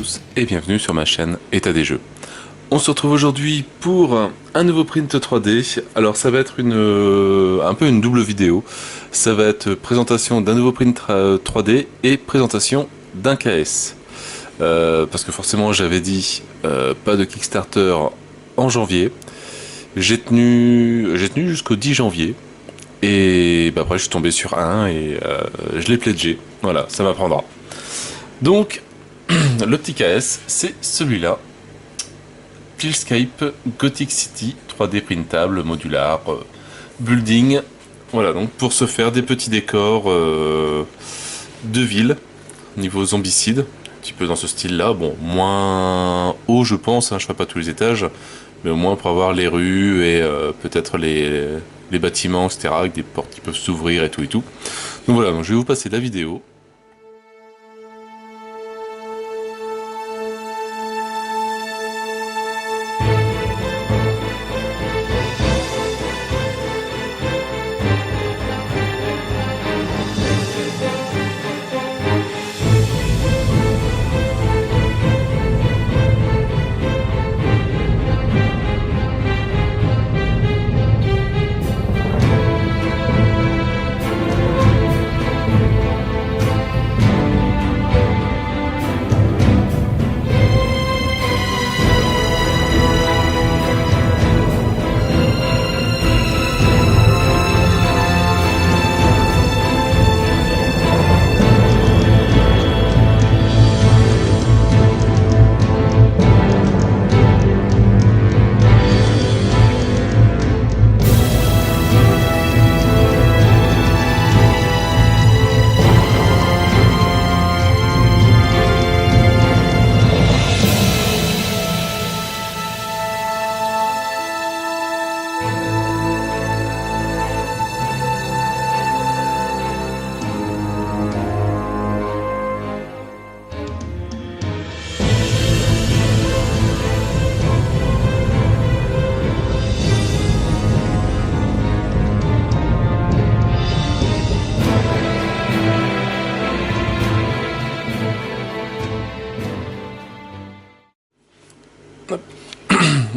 tous et bienvenue sur ma chaîne État des jeux. On se retrouve aujourd'hui pour un nouveau print 3D. Alors ça va être un peu une double vidéo. Ça va être présentation d'un nouveau print 3D et présentation d'un KS. Parce que forcément j'avais dit pas de Kickstarter en janvier. J'ai tenu jusqu'au 10 janvier. Et bah, après je suis tombé sur un et je l'ai pledgé. Voilà, ça m'apprendra. Donc le petit KS, c'est celui-là. Plillscape Gothic City 3D printable, modular, building. Voilà, donc pour se faire des petits décors de ville, niveau zombicide, un petit peu dans ce style-là. Bon, moins haut, je pense, hein, je ferai pas tous les étages, mais au moins pour avoir les rues et peut-être les bâtiments, etc., avec des portes qui peuvent s'ouvrir et tout et tout. Donc voilà, donc je vais vous passer la vidéo.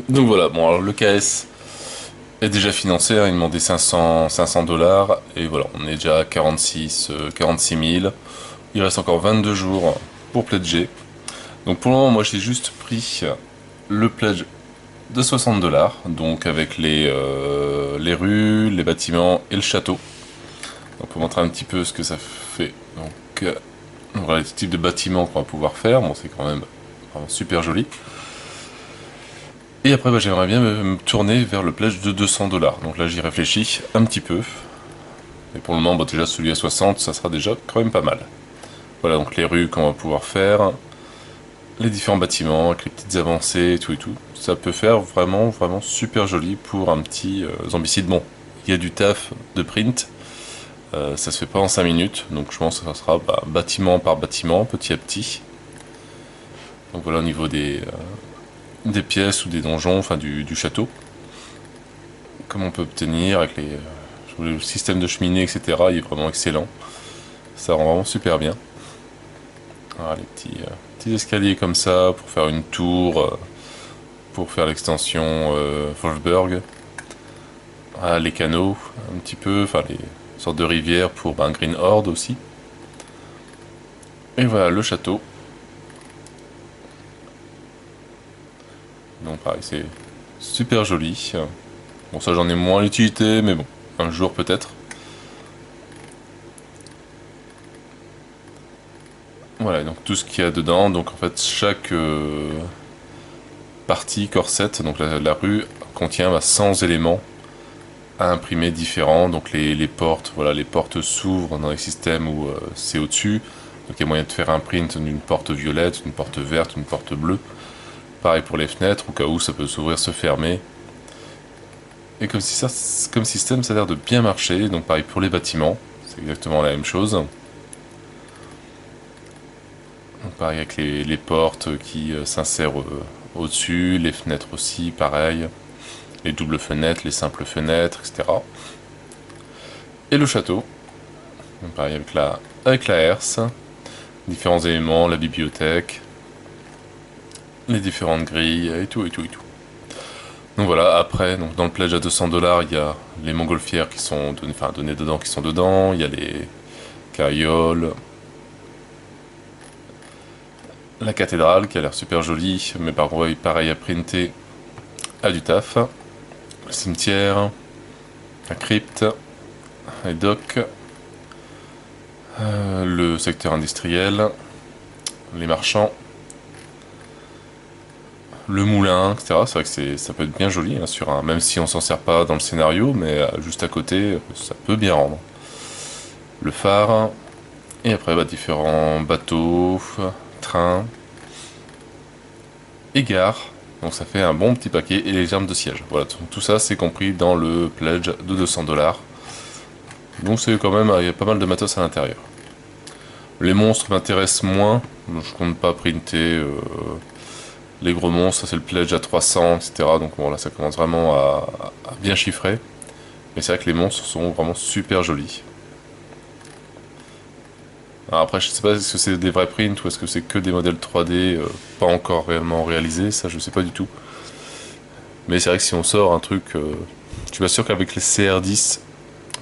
Donc voilà, bon alors le KS est déjà financé, hein, il demandait 500 $, et voilà, on est déjà à 46 000. Il reste encore 22 jours pour pledger. Donc pour le moment, moi j'ai juste pris le pledge de 60 $, donc avec les rues, les bâtiments et le château. Donc pour montrer un petit peu ce que ça fait. Donc voilà les types de bâtiments qu'on va pouvoir faire, bon c'est quand même vraiment super joli. Et après, bah, j'aimerais bien me tourner vers le pledge de 200 $. Donc là, j'y réfléchis un petit peu. Et pour le moment, bah, déjà celui à 60, ça sera déjà quand même pas mal. Voilà, donc les rues qu'on va pouvoir faire, les différents bâtiments avec les petites avancées et tout. Ça peut faire vraiment, vraiment super joli pour un petit zombicide. Bon, il y a du taf de print. Ça se fait pas en 5 minutes. Donc je pense que ça sera bah, bâtiment par bâtiment, petit à petit. Donc voilà au niveau des pièces ou des donjons, enfin du château, comme on peut obtenir avec le système de cheminée, etc. Il est vraiment excellent, ça rend vraiment super bien. Voilà, les petits escaliers comme ça pour faire une tour, pour faire l'extension Wolfsburg. Voilà, les canaux un petit peu, enfin les sortes de rivières pour Green Horde aussi. Et voilà le château. Donc pareil, c'est super joli. Bon, ça j'en ai moins l'utilité, mais bon, un jour peut-être. Voilà, donc tout ce qu'il y a dedans, donc en fait chaque partie corset, donc la rue contient 100 éléments à imprimer différents. Donc les portes, voilà, les portes s'ouvrent dans les systèmes où c'est au-dessus. Donc il y a moyen de faire un print d'une porte violette, d'une porte verte, une porte bleue. Pareil pour les fenêtres, au cas où ça peut s'ouvrir, se fermer. Et comme système, ça a l'air de bien marcher. Donc pareil pour les bâtiments, c'est exactement la même chose. Donc pareil avec les portes qui s'insèrent au-dessus, les fenêtres aussi, pareil. Les doubles fenêtres, les simples fenêtres, etc. Et le château, donc pareil avec la herse, différents éléments, la bibliothèque. les différentes grilles et tout et tout et tout. Donc voilà, après, donc dans le pledge à 200 $, il y a les montgolfières qui sont données dedans, qui sont dedans, il y a les carrioles, la cathédrale qui a l'air super jolie, mais par contre, pareil à printer, a du taf, le cimetière, la crypte, les docks, le secteur industriel, les marchands, le moulin, etc. C'est vrai que ça peut être bien joli hein, même si on s'en sert pas dans le scénario, mais juste à côté, ça peut bien rendre. Le phare, et après bah, différents bateaux, trains, et gares. Donc ça fait un bon petit paquet, et les armes de siège. Voilà, tout ça c'est compris dans le pledge de 200 $. Donc c'est quand même, il y a pas mal de matos à l'intérieur. Les monstres m'intéressent moins, je compte pas printer les gros monstres, c'est le pledge à 300, etc. Donc bon là ça commence vraiment à bien chiffrer. Mais c'est vrai que les monstres sont vraiment super jolis. Alors après je sais pas est-ce que c'est des vrais prints ou est-ce que c'est que des modèles 3D pas encore réellement réalisés, ça je sais pas du tout. Mais c'est vrai que si on sort un truc, je suis pas sûr qu'avec les CR10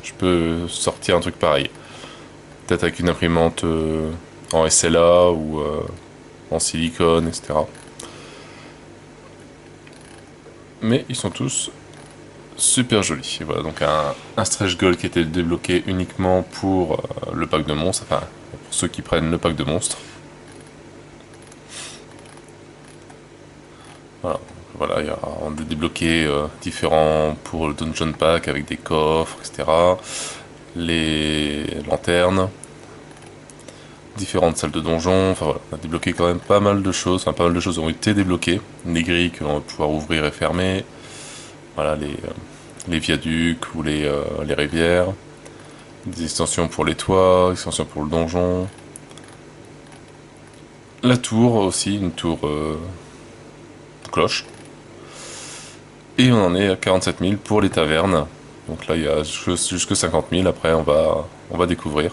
je peux sortir un truc pareil. Peut-être avec une imprimante en SLA ou en silicone, etc. Mais ils sont tous super jolis. Et voilà, donc un stretch goal qui était débloqué uniquement pour le pack de monstres, enfin pour ceux qui prennent le pack de monstres. Voilà, voilà on a débloqué différents pour le dungeon pack avec des coffres, etc. Les lanternes, différentes salles de donjon, enfin voilà, on a débloqué quand même pas mal de choses, enfin pas mal de choses ont été débloquées, des grilles que l'on va pouvoir ouvrir et fermer, voilà les viaducs ou les rivières, des extensions pour les toits, extensions pour le donjon, la tour aussi, une tour cloche, et on en est à 47 000 pour les tavernes, donc là il y a jusque 50 000, après on va découvrir.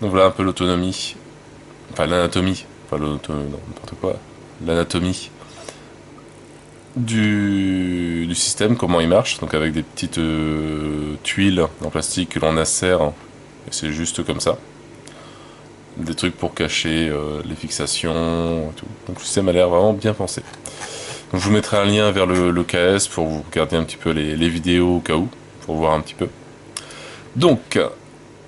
Donc voilà un peu l'autonomie, enfin l'anatomie, pas l'autonomie, non, n'importe quoi, l'anatomie du système, comment il marche, donc avec des petites tuiles en plastique que l'on insère, et c'est juste comme ça. Des trucs pour cacher les fixations, et tout. Donc le système a l'air vraiment bien pensé. Donc je vous mettrai un lien vers le KS pour vous regarder un petit peu les vidéos au cas où, pour voir un petit peu. Donc,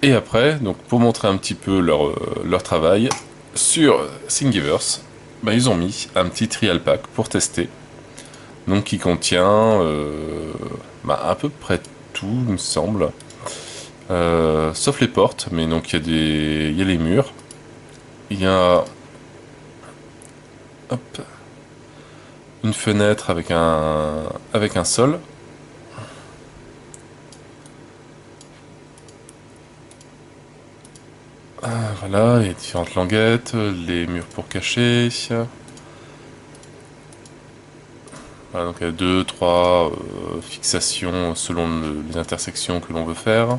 et après, donc pour montrer un petit peu leur travail, sur Thingiverse, bah, ils ont mis un petit trial pack pour tester. Donc qui contient bah, à peu près tout, il me semble. Sauf les portes, mais donc il y a les murs. Il y a hop, une fenêtre avec un sol. Voilà, il y a différentes languettes, les murs pour cacher. Voilà, donc il y a 2, 3 fixations selon les intersections que l'on veut faire.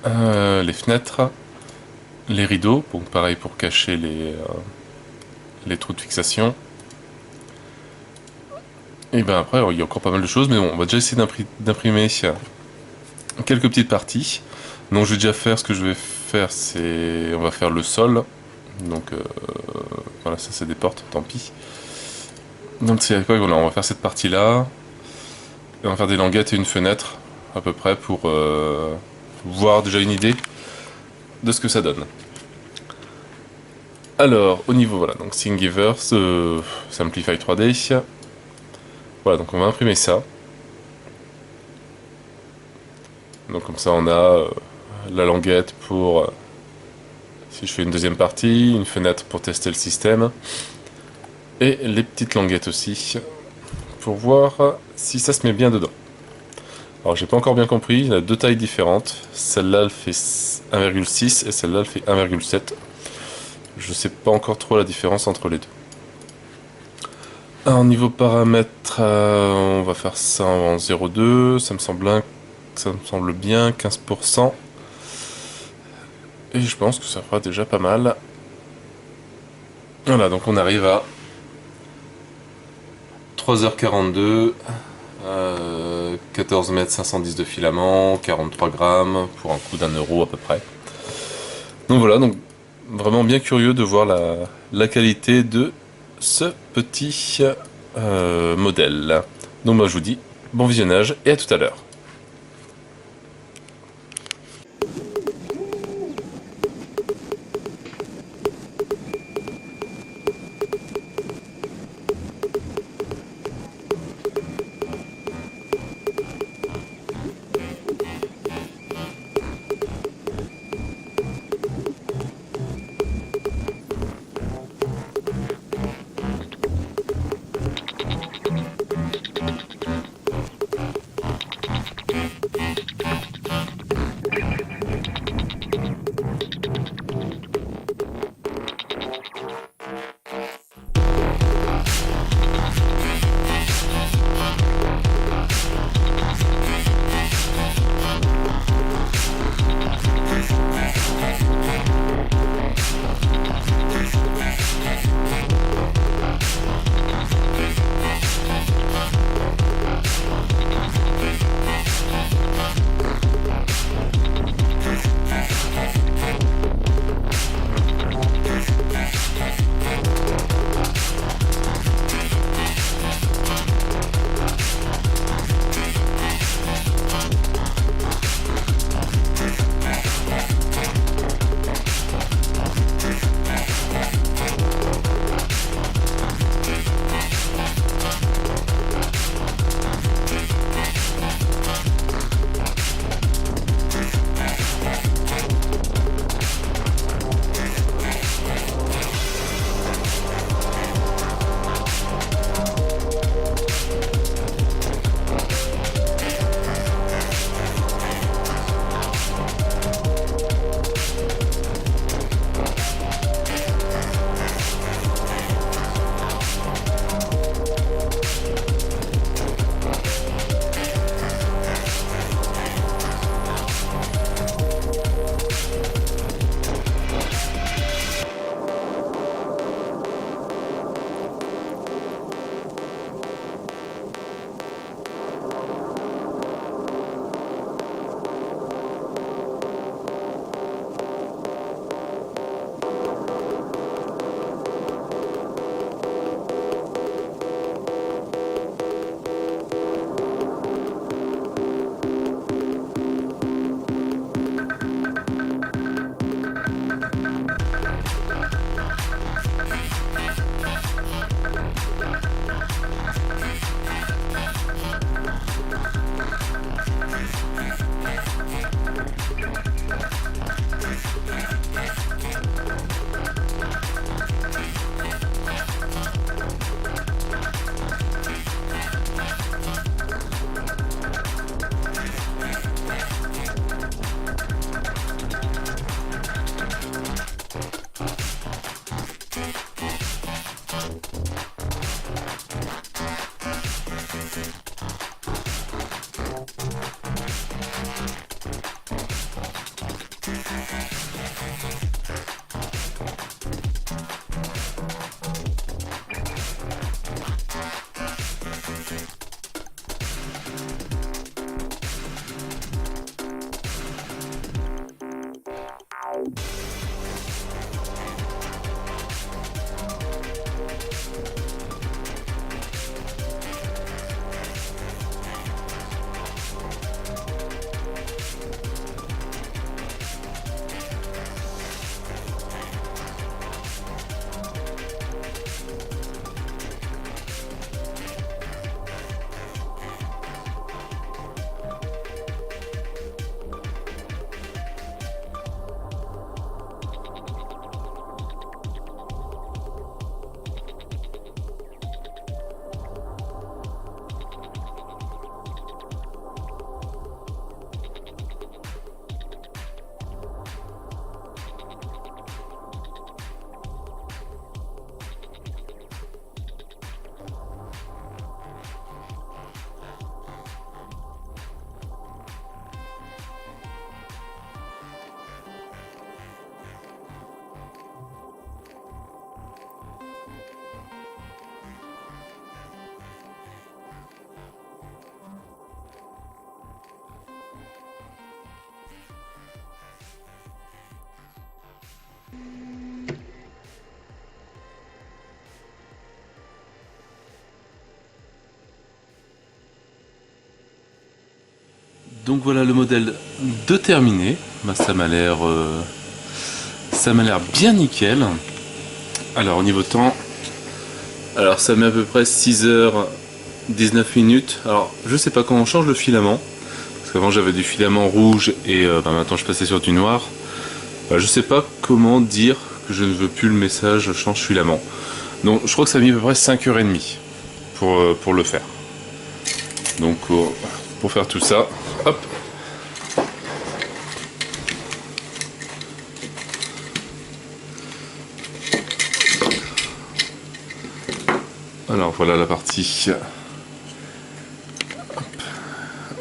Les fenêtres, les rideaux, donc pareil pour cacher les trous de fixation. Et ben après, il y a encore pas mal de choses, mais bon, on va déjà essayer d'imprimer quelques petites parties. Donc je vais déjà faire, ce que je vais faire, c'est... On va faire le sol. Donc voilà, ça c'est des portes, tant pis. Donc c'est quoi, voilà, on va faire cette partie-là. Et on va faire des languettes et une fenêtre, à peu près, pour voir déjà une idée de ce que ça donne. Alors, au niveau, voilà, donc Thingiverse, Simplify 3D. Voilà, donc on va imprimer ça. Donc comme ça on a la languette pour, si je fais une deuxième partie, une fenêtre pour tester le système, et les petites languettes aussi, pour voir si ça se met bien dedans. Alors j'ai pas encore bien compris, il y a deux tailles différentes, celle-là elle fait 1,6 et celle-là elle fait 1,7. Je sais pas encore trop la différence entre les deux. Alors niveau paramètres, on va faire ça en 0,2, ça me semble bien, 15%. Et je pense que ça fera déjà pas mal. Voilà, donc on arrive à 3h42, 14 mètres 510 de filament, 43 grammes pour un coût d'1 € à peu près. Donc voilà, donc vraiment bien curieux de voir la qualité de ce petit modèle. Donc moi je vous dis bon visionnage et à tout à l'heure. Donc voilà le modèle de terminé. Bah, ça m'a l'air bien nickel. Alors au niveau temps, alors ça met à peu près 6h19 minutes. Alors je sais pas quand on change le filament, parce qu'avant j'avais du filament rouge et bah, maintenant je passais sur du noir. Bah, je sais pas comment dire que je ne veux plus le message change filament. Donc je crois que ça a mis à peu près 5h30 pour le faire. Donc pour faire tout ça, hop. Alors voilà la partie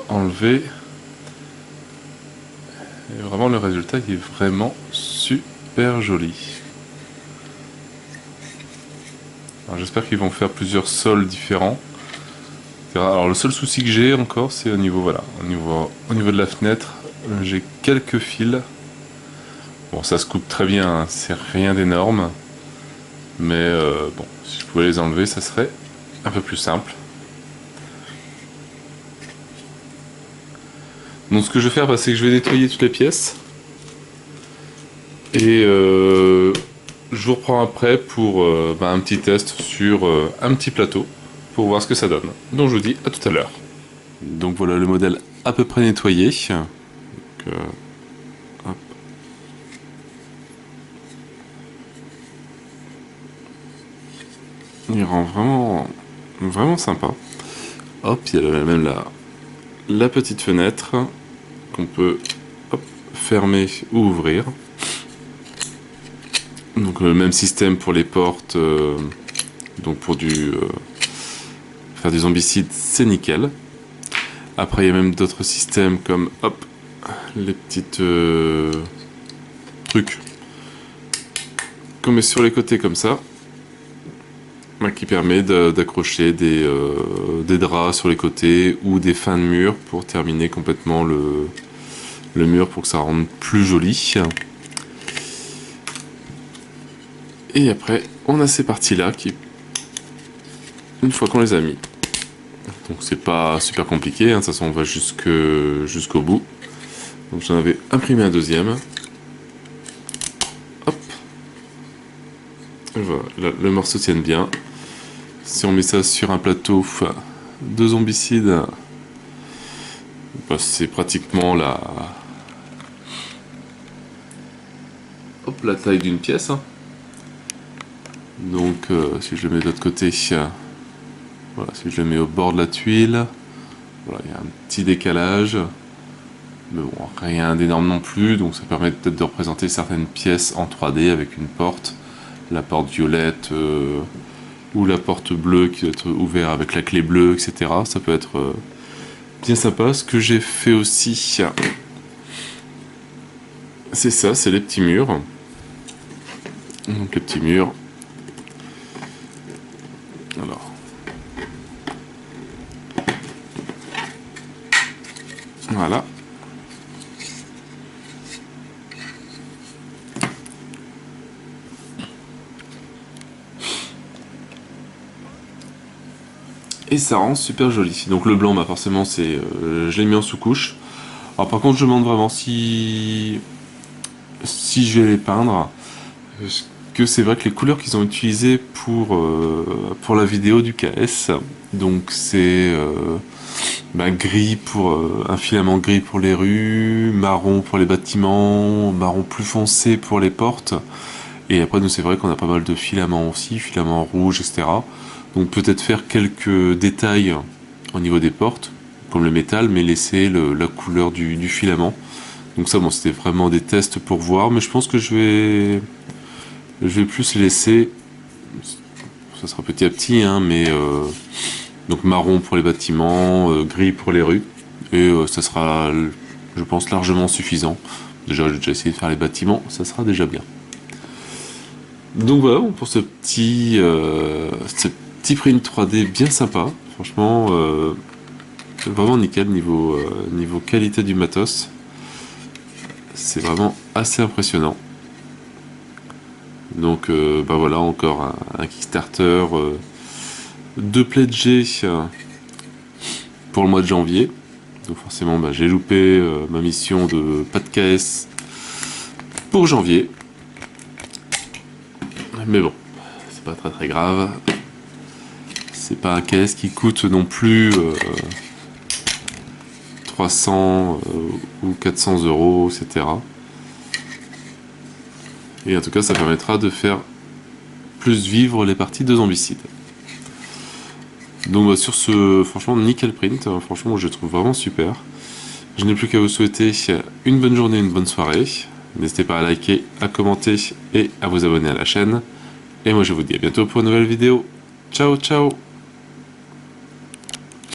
enlevée. Et vraiment le résultat il est vraiment super joli. J'espère qu'ils vont faire plusieurs sols différents. Alors le seul souci que j'ai encore c'est au niveau voilà, au niveau de la fenêtre, j'ai quelques fils. Bon ça se coupe très bien, hein, c'est rien d'énorme. Mais bon, si je pouvais les enlever, ça serait un peu plus simple. Donc ce que je vais faire, bah, c'est que je vais nettoyer toutes les pièces. Et je vous reprends après pour bah, un petit test sur un petit plateau pour voir ce que ça donne. Donc je vous dis à tout à l'heure. Donc voilà le modèle à peu près nettoyé. Donc, hop. Il rend vraiment sympa. Hop, il y a même la petite fenêtre qu'on peut hop, fermer ou ouvrir. Donc le même système pour les portes, donc pour faire du zombicide, c'est nickel. Après il y a même d'autres systèmes comme hop, les petites trucs qu'on met sur les côtés comme ça, qui permet d'accrocher des draps sur les côtés ou des fins de mur pour terminer complètement le mur pour que ça rende plus joli. Et après, on a ces parties-là qui, une fois qu'on les a mis, donc c'est pas super compliqué, hein, de toute façon on va jusqu'au bout. Donc j'en avais imprimé un deuxième. Hop. Et voilà, le morceau tienne bien. Si on met ça sur un plateau de zombicide, bah, c'est pratiquement la taille d'une pièce. Hein. Donc si je le mets de l'autre côté, voilà, si je le mets au bord de la tuile, voilà, il y a un petit décalage. Mais bon, rien d'énorme non plus, donc ça permet peut-être de représenter certaines pièces en 3D avec une porte, la porte violette ou la porte bleue qui doit être ouverte avec la clé bleue, etc. Ça peut être bien sympa. Ce que j'ai fait aussi, c'est ça, c'est les petits murs. Donc les petits murs. Alors. Voilà. Et ça rend super joli. Donc le blanc, bah forcément, c'est, je l'ai mis en sous-couche. Alors par contre, je me demande vraiment si je vais les peindre. Parce que c'est vrai que les couleurs qu'ils ont utilisées pour la vidéo du KS, donc c'est bah, gris pour un filament gris pour les rues, marron pour les bâtiments, marron plus foncé pour les portes. Et après, nous, c'est vrai qu'on a pas mal de filaments aussi, filaments rouges, etc. Donc peut-être faire quelques détails au niveau des portes, comme le métal, mais laisser la couleur du filament. Donc ça, bon, c'était vraiment des tests pour voir, mais je pense que je vais plus laisser, ça sera petit à petit, hein, mais donc marron pour les bâtiments, gris pour les rues, et ça sera, je pense, largement suffisant. Déjà, j'ai déjà essayé de faire les bâtiments, ça sera déjà bien. Donc voilà pour ce petit print 3D bien sympa, franchement vraiment nickel niveau qualité du matos, c'est vraiment assez impressionnant. Donc bah voilà encore un Kickstarter de pledgé pour le mois de janvier, Donc forcément, bah, j'ai loupé ma mission de pas de KS pour janvier. Mais bon, c'est pas très très grave. C'est pas un KS qui coûte non plus 300 ou 400 euros, etc. Et en tout cas, ça permettra de faire plus vivre les parties de Zombicide. Donc bah, sur ce, franchement, nickel print. Franchement, je le trouve vraiment super. Je n'ai plus qu'à vous souhaiter une bonne journée, une bonne soirée. N'hésitez pas à liker, à commenter et à vous abonner à la chaîne. Et moi, je vous dis à bientôt pour une nouvelle vidéo. Ciao, ciao!